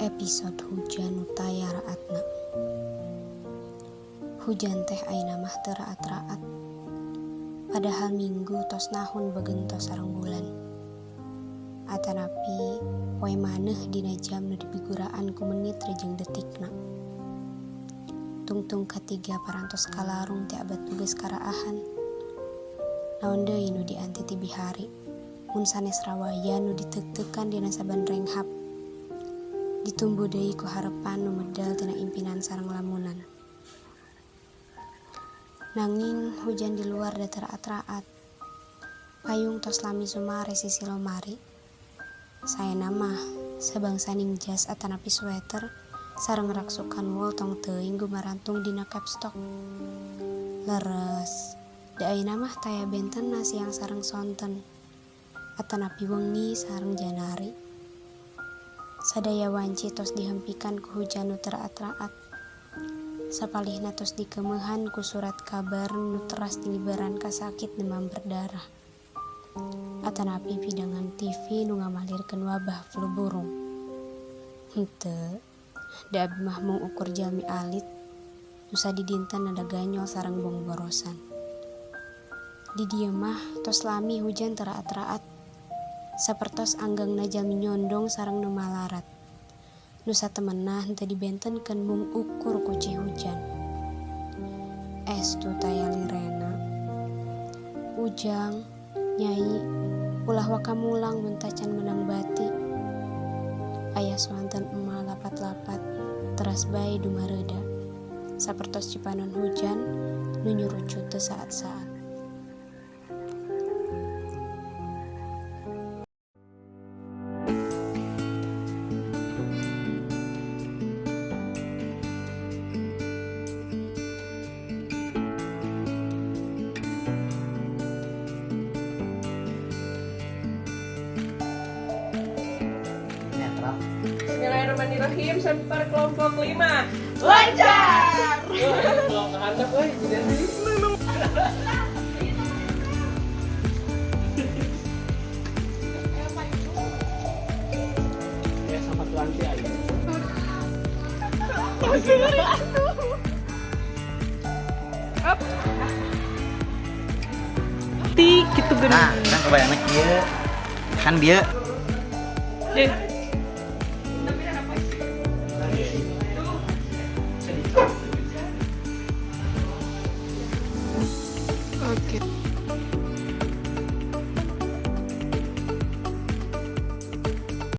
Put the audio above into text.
Episode hujan nu taya raatna. Hujan teh ayeuna mah teu raat-raat. Padahal minggu tos nahun begentos sareng bulan. Atanapi poe maneh dina jam nu dipiguraan ku menit rejeng detikna. Tungtung katiga parantos kalarung teh abad tugas karaahan. Naon deui nu dianti ti bihari. Mun sanes rawaya nu diteuk-teukan dina saban renghap. Ditumbuh deui ku harepan nu medal tina impinan sareng lamunan. Nanging hujan di luar da teu raat-raat. Payung tos lami sumare sisi lomari. Saena mah sabangsa ning jas atanapi sweater sareng raksukan wol tong teuing gumarantung dina capstock. Leres, da ayeuna mah taya bentena siang sareng sonten. Atanapi wengi sareng janari. Sadaya wanci tos dihempikan ku hujan nu teu raat-raat. Sapalihna tos dikeumehan ku surat kabar nu teras diliberan kasakit demam berdarah. Atanapi pidangan TV nu ngamalirkeun wabah flu burung. Henteu, da abi mah mung ukur jalmi alit nu sadidinten nada ganyol sareng bong borosan. Di dieu mah tos lami hujan teu raat-raat. Sapertos anggangna jalmi nyondong sareng nu malarat. Nu satemenah henteu dibentenkeun mung ukur ku cihujan. Estu taya lirena. Ujang, Nyai, ulah wakamulang mun tacan menang bati. Aya swanten ema lapat-lapat, teras bae dumareuda. Sapertos cipanon hujan nu nyurucut teu saat-saat. Bismillahirrahmanirrahim. Sampai kelompok 5 lancar. Belum kehandap jadi. Ya sama tuan ti aja. Up. Ti gitu geuning. Nah, kan kebayangna kieu. Kan dia.